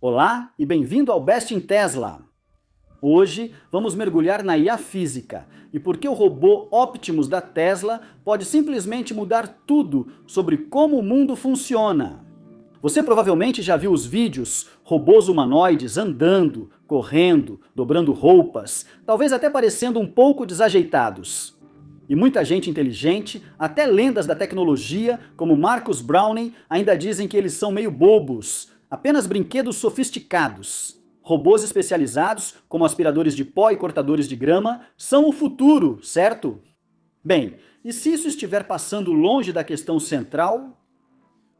Olá e bem-vindo ao Best in Tesla. Hoje vamos mergulhar na IA física e por que o robô Optimus da Tesla pode simplesmente mudar tudo sobre como o mundo funciona. Você provavelmente já viu os vídeos robôs humanoides andando, correndo, dobrando roupas, talvez até parecendo um pouco desajeitados. E muita gente inteligente, até lendas da tecnologia, como Marcus Browning, ainda dizem que eles são meio bobos, apenas brinquedos sofisticados. Robôs especializados, como aspiradores de pó e cortadores de grama, são o futuro, certo? Bem, e se isso estiver passando longe da questão central?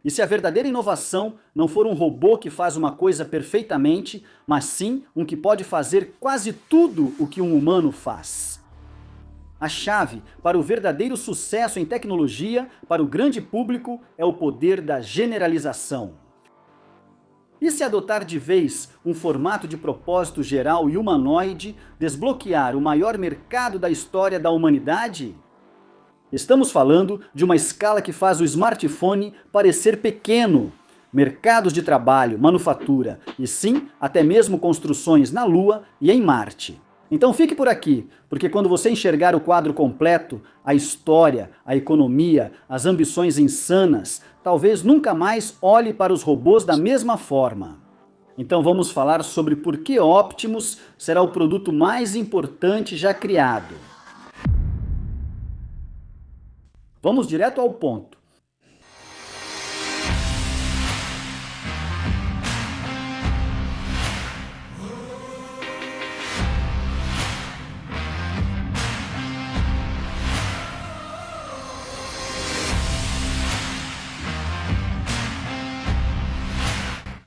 E se a verdadeira inovação não for um robô que faz uma coisa perfeitamente, mas sim um que pode fazer quase tudo o que um humano faz? A chave para o verdadeiro sucesso em tecnologia, para o grande público, é o poder da generalização. E se adotar de vez um formato de propósito geral e humanoide, desbloquear o maior mercado da história da humanidade? Estamos falando de uma escala que faz o smartphone parecer pequeno. Mercados de trabalho, manufatura e sim, até mesmo construções na Lua e em Marte. Então fique por aqui, porque quando você enxergar o quadro completo, a história, a economia, as ambições insanas, talvez nunca mais olhe para os robôs da mesma forma. Então vamos falar sobre por que Optimus será o produto mais importante já criado. Vamos direto ao ponto.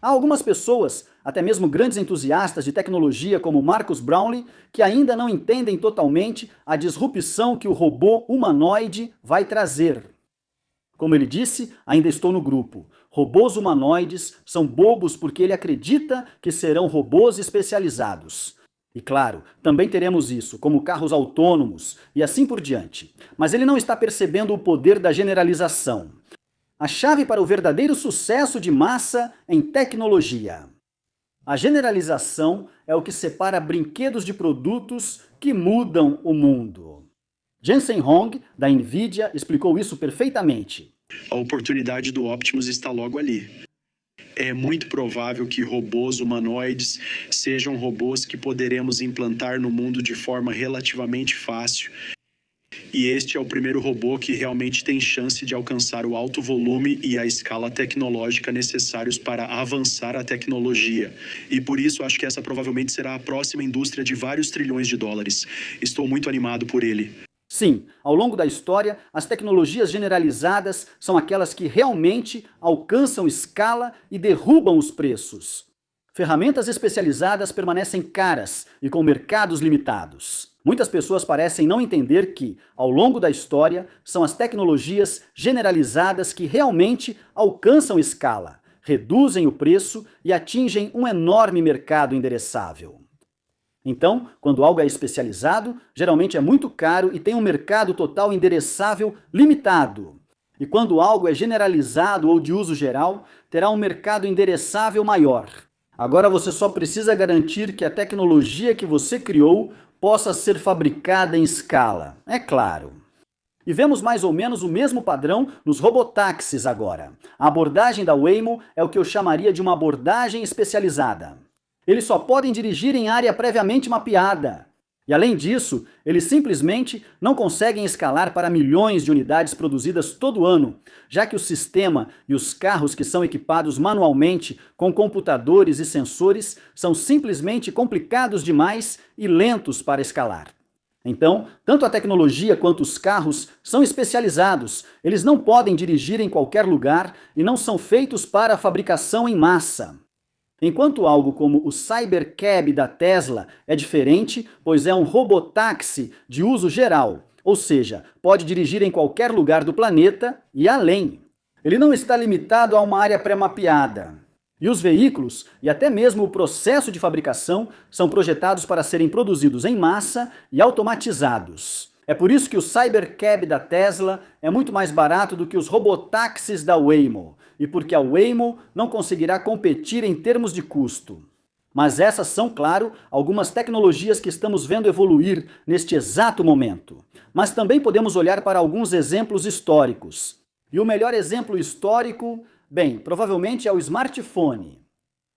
Há algumas pessoas, até mesmo grandes entusiastas de tecnologia como Marcus Brownlee, que ainda não entendem totalmente a disrupção que o robô humanoide vai trazer. Como ele disse, ainda estou no grupo. Robôs humanoides são bobos porque ele acredita que serão robôs especializados. E claro, também teremos isso, como carros autônomos e assim por diante. Mas ele não está percebendo o poder da generalização. A chave para o verdadeiro sucesso de massa em tecnologia. A generalização é o que separa brinquedos de produtos que mudam o mundo. Jensen Huang, da NVIDIA, explicou isso perfeitamente. A oportunidade do Optimus está logo ali. É muito provável que robôs humanoides sejam robôs que poderemos implantar no mundo de forma relativamente fácil. E este é o primeiro robô que realmente tem chance de alcançar o alto volume e a escala tecnológica necessários para avançar a tecnologia. E por isso acho que essa provavelmente será a próxima indústria de vários trilhões de dólares. Estou muito animado por ele. Sim, ao longo da história, as tecnologias generalizadas são aquelas que realmente alcançam escala e derrubam os preços. Ferramentas especializadas permanecem caras e com mercados limitados. Muitas pessoas parecem não entender que, ao longo da história, são as tecnologias generalizadas que realmente alcançam escala, reduzem o preço e atingem um enorme mercado endereçável. Então, quando algo é especializado, geralmente é muito caro e tem um mercado total endereçável limitado. E quando algo é generalizado ou de uso geral, terá um mercado endereçável maior. Agora você só precisa garantir que a tecnologia que você criou possa ser fabricada em escala, é claro. E vemos mais ou menos o mesmo padrão nos robotáxis agora. A abordagem da Waymo é o que eu chamaria de uma abordagem especializada. Eles só podem dirigir em área previamente mapeada. E além disso, eles simplesmente não conseguem escalar para milhões de unidades produzidas todo ano, já que o sistema e os carros que são equipados manualmente com computadores e sensores são simplesmente complicados demais e lentos para escalar. Então, tanto a tecnologia quanto os carros são especializados, eles não podem dirigir em qualquer lugar e não são feitos para a fabricação em massa. Enquanto algo como o Cybercab da Tesla é diferente, pois é um robotáxi de uso geral, ou seja, pode dirigir em qualquer lugar do planeta e além. Ele não está limitado a uma área pré-mapeada. E os veículos, e até mesmo o processo de fabricação, são projetados para serem produzidos em massa e automatizados. É por isso que o Cybercab da Tesla é muito mais barato do que os robotáxis da Waymo, e porque a Waymo não conseguirá competir em termos de custo. Mas essas são, claro, algumas tecnologias que estamos vendo evoluir neste exato momento. Mas também podemos olhar para alguns exemplos históricos. E o melhor exemplo histórico, bem, provavelmente é o smartphone.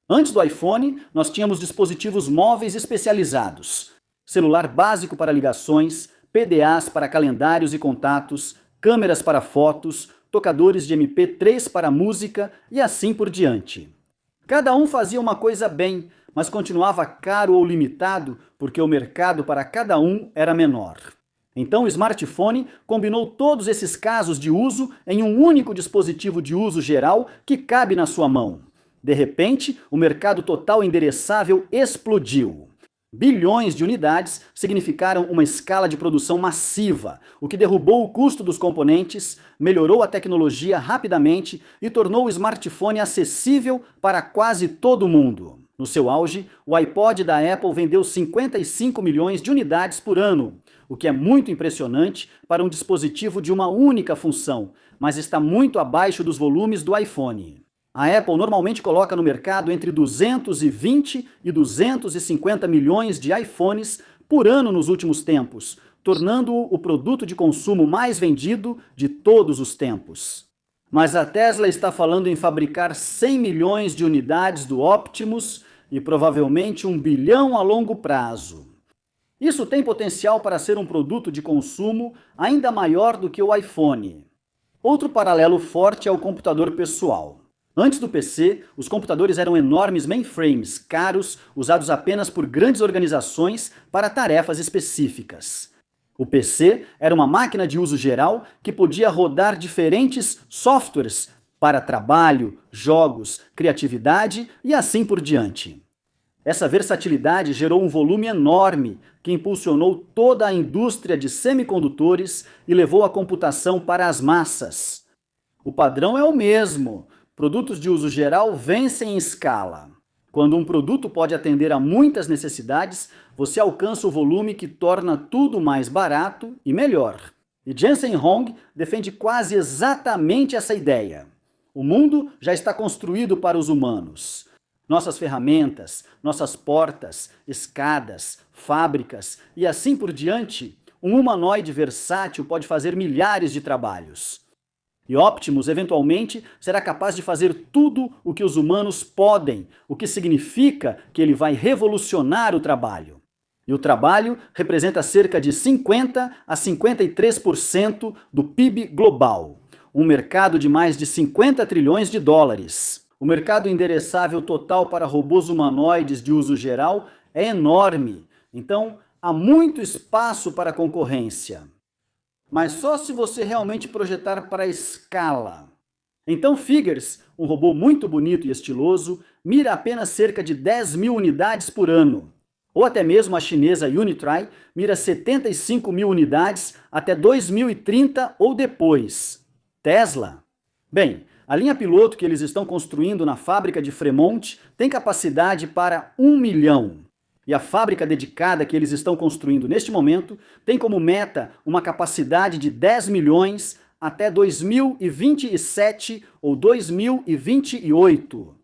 Antes do iPhone, nós tínhamos dispositivos móveis especializados. Celular básico para ligações, PDAs para calendários e contatos, câmeras para fotos, tocadores de MP3 para música e assim por diante. Cada um fazia uma coisa bem, mas continuava caro ou limitado porque o mercado para cada um era menor. Então o smartphone combinou todos esses casos de uso em um único dispositivo de uso geral que cabe na sua mão. De repente, o mercado total endereçável explodiu. Bilhões de unidades significaram uma escala de produção massiva, o que derrubou o custo dos componentes, melhorou a tecnologia rapidamente e tornou o smartphone acessível para quase todo mundo. No seu auge, o iPod da Apple vendeu 55 milhões de unidades por ano, o que é muito impressionante para um dispositivo de uma única função, mas está muito abaixo dos volumes do iPhone. A Apple normalmente coloca no mercado entre 220 e 250 milhões de iPhones por ano nos últimos tempos, tornando-o o produto de consumo mais vendido de todos os tempos. Mas a Tesla está falando em fabricar 100 milhões de unidades do Optimus e provavelmente 1 bilhão a longo prazo. Isso tem potencial para ser um produto de consumo ainda maior do que o iPhone. Outro paralelo forte é o computador pessoal. Antes do PC, os computadores eram enormes mainframes, caros, usados apenas por grandes organizações para tarefas específicas. O PC era uma máquina de uso geral que podia rodar diferentes softwares para trabalho, jogos, criatividade e assim por diante. Essa versatilidade gerou um volume enorme que impulsionou toda a indústria de semicondutores e levou a computação para as massas. O padrão é o mesmo. Produtos de uso geral vencem em escala. Quando um produto pode atender a muitas necessidades, você alcança o volume que torna tudo mais barato e melhor. E Jensen Huang defende quase exatamente essa ideia. O mundo já está construído para os humanos. Nossas ferramentas, nossas portas, escadas, fábricas e assim por diante, um humanoide versátil pode fazer milhares de trabalhos. E Optimus, eventualmente, será capaz de fazer tudo o que os humanos podem, o que significa que ele vai revolucionar o trabalho. E o trabalho representa cerca de 50 a 53% do PIB global, um mercado de mais de 50 trilhões de dólares. O mercado endereçável total para robôs humanoides de uso geral é enorme, então há muito espaço para concorrência. Mas só se você realmente projetar para a escala. Então Figures, um robô muito bonito e estiloso, mira apenas cerca de 10 mil unidades por ano. Ou até mesmo a chinesa Unitry mira 75 mil unidades até 2030 ou depois. Tesla? Bem, a linha piloto que eles estão construindo na fábrica de Fremont tem capacidade para 1 milhão. E a fábrica dedicada que eles estão construindo neste momento tem como meta uma capacidade de 10 milhões até 2027 ou 2028.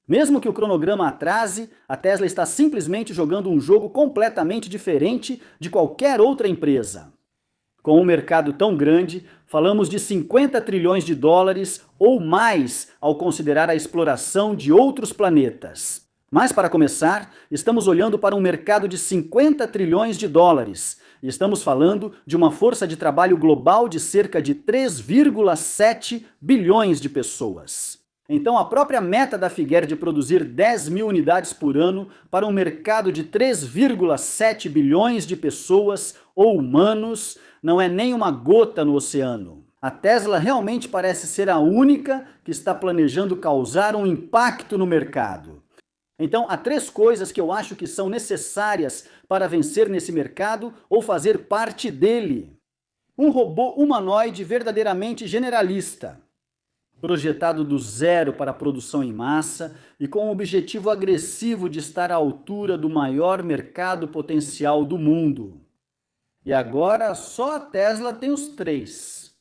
Mesmo que o cronograma atrase, a Tesla está simplesmente jogando um jogo completamente diferente de qualquer outra empresa. Com um mercado tão grande, falamos de 50 trilhões de dólares ou mais ao considerar a exploração de outros planetas. Mas, para começar, estamos olhando para um mercado de 50 trilhões de dólares e estamos falando de uma força de trabalho global de cerca de 3,7 bilhões de pessoas. Então, a própria meta da Figuer de produzir 10 mil unidades por ano para um mercado de 3,7 bilhões de pessoas ou humanos não é nem uma gota no oceano. A Tesla realmente parece ser a única que está planejando causar um impacto no mercado. Então, há 3 coisas que eu acho que são necessárias para vencer nesse mercado ou fazer parte dele. Um robô humanoide verdadeiramente generalista, projetado do zero para a produção em massa e com o objetivo agressivo de estar à altura do maior mercado potencial do mundo. E agora só a Tesla tem os 3.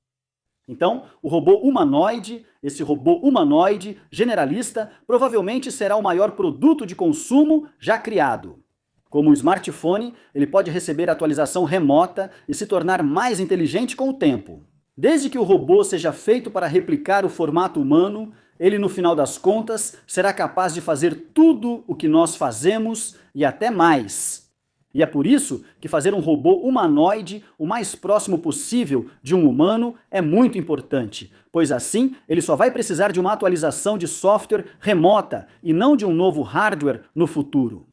Então, o robô humanoide, esse robô humanoide generalista, provavelmente será o maior produto de consumo já criado. Como um smartphone, ele pode receber atualização remota e se tornar mais inteligente com o tempo. Desde que o robô seja feito para replicar o formato humano, ele, no final das contas, será capaz de fazer tudo o que nós fazemos e até mais. E é por isso que fazer um robô humanoide o mais próximo possível de um humano é muito importante, pois assim ele só vai precisar de uma atualização de software remota e não de um novo hardware no futuro.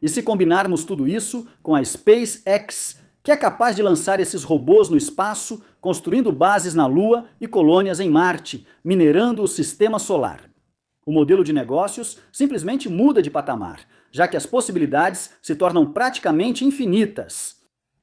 E se combinarmos tudo isso com a SpaceX, que é capaz de lançar esses robôs no espaço, construindo bases na Lua e colônias em Marte, minerando o sistema solar. O modelo de negócios simplesmente muda de patamar, já que as possibilidades se tornam praticamente infinitas.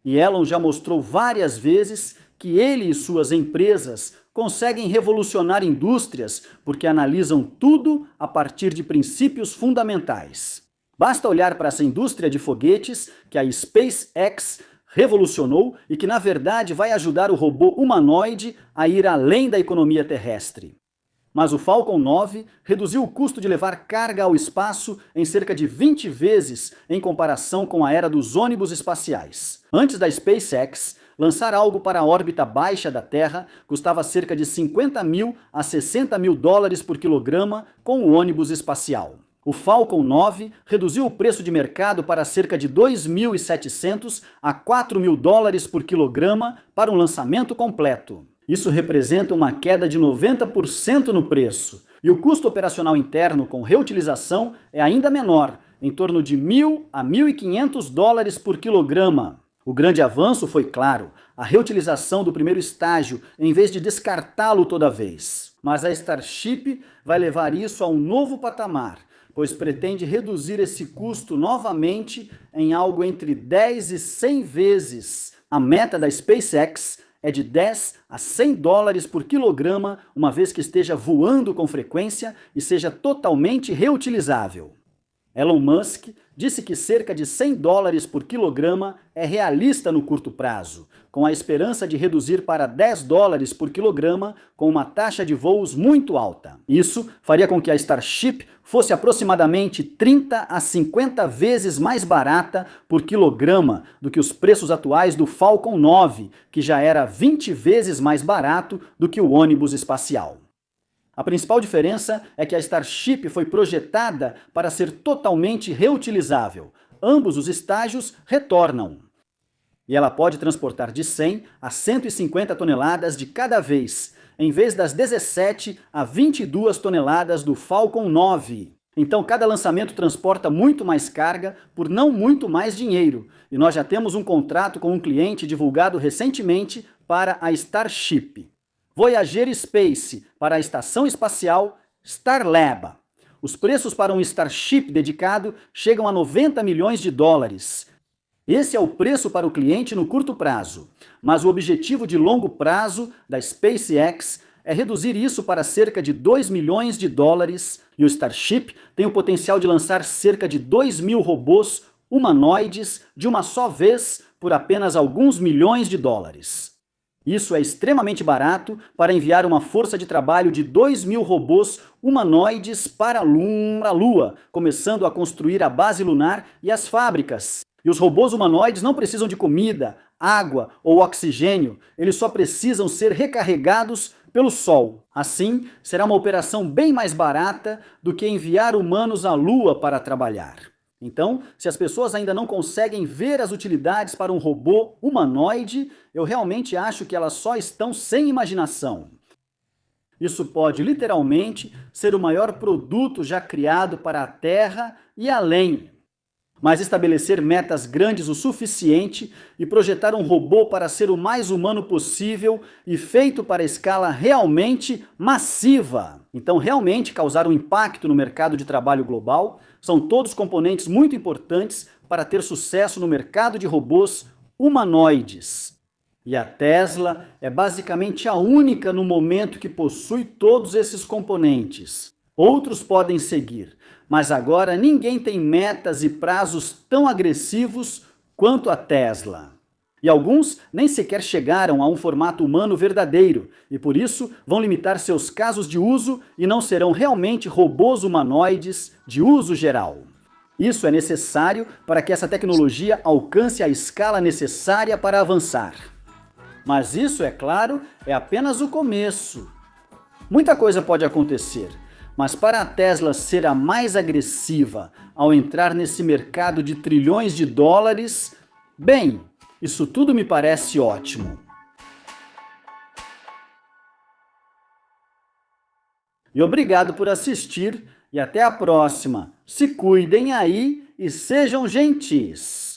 E Elon já mostrou várias vezes que ele e suas empresas conseguem revolucionar indústrias porque analisam tudo a partir de princípios fundamentais. Basta olhar para essa indústria de foguetes que a SpaceX revolucionou e que, na verdade, vai ajudar o robô humanoide a ir além da economia terrestre. Mas o Falcon 9 reduziu o custo de levar carga ao espaço em cerca de 20 vezes em comparação com a era dos ônibus espaciais. Antes da SpaceX, lançar algo para a órbita baixa da Terra custava cerca de 50 mil a 60 mil dólares por quilograma com o ônibus espacial. O Falcon 9 reduziu o preço de mercado para cerca de 2.700 a 4 mil dólares por quilograma para um lançamento completo. Isso representa uma queda de 90% no preço. E o custo operacional interno com reutilização é ainda menor, em torno de 1.000 a 1.500 dólares por quilograma. O grande avanço foi, claro, a reutilização do primeiro estágio, em vez de descartá-lo toda vez. Mas a Starship vai levar isso a um novo patamar, pois pretende reduzir esse custo novamente em algo entre 10 e 100 vezes. A meta da SpaceX é de 10 a 100 dólares por quilograma, uma vez que esteja voando com frequência e seja totalmente reutilizável. Elon Musk disse que cerca de 100 dólares por quilograma é realista no curto prazo, com a esperança de reduzir para 10 dólares por quilograma com uma taxa de voos muito alta. Isso faria com que a Starship fosse aproximadamente 30 a 50 vezes mais barata por quilograma do que os preços atuais do Falcon 9, que já era 20 vezes mais barato do que o ônibus espacial. A principal diferença é que a Starship foi projetada para ser totalmente reutilizável. Ambos os estágios retornam. E ela pode transportar de 100 a 150 toneladas de cada vez, em vez das 17 a 22 toneladas do Falcon 9. Então cada lançamento transporta muito mais carga por não muito mais dinheiro. E nós já temos um contrato com um cliente divulgado recentemente para a Starship. Voyager Space para a estação espacial Starlab. Os preços para um Starship dedicado chegam a 90 milhões de dólares. Esse é o preço para o cliente no curto prazo, mas o objetivo de longo prazo da SpaceX é reduzir isso para cerca de 2 milhões de dólares e o Starship tem o potencial de lançar cerca de 2.000 robôs humanoides de uma só vez por apenas alguns milhões de dólares. Isso é extremamente barato para enviar uma força de trabalho de 2.000 robôs humanoides para a Lua, começando a construir a base lunar e as fábricas. E os robôs humanoides não precisam de comida, água ou oxigênio, eles só precisam ser recarregados pelo Sol. Assim, será uma operação bem mais barata do que enviar humanos à Lua para trabalhar. Então, se as pessoas ainda não conseguem ver as utilidades para um robô humanoide, eu realmente acho que elas só estão sem imaginação. Isso pode literalmente ser o maior produto já criado para a Terra e além. Mas estabelecer metas grandes o suficiente e projetar um robô para ser o mais humano possível e feito para escala realmente massiva. Então, realmente causar um impacto no mercado de trabalho global são todos componentes muito importantes para ter sucesso no mercado de robôs humanoides. E a Tesla é basicamente a única no momento que possui todos esses componentes. Outros podem seguir, mas agora ninguém tem metas e prazos tão agressivos quanto a Tesla. E alguns nem sequer chegaram a um formato humano verdadeiro, e por isso vão limitar seus casos de uso e não serão realmente robôs humanoides de uso geral. Isso é necessário para que essa tecnologia alcance a escala necessária para avançar. Mas isso, é claro, é apenas o começo. Muita coisa pode acontecer, mas para a Tesla ser a mais agressiva ao entrar nesse mercado de trilhões de dólares, bem, isso tudo me parece ótimo. E obrigado por assistir e até a próxima. Se cuidem aí e sejam gentis.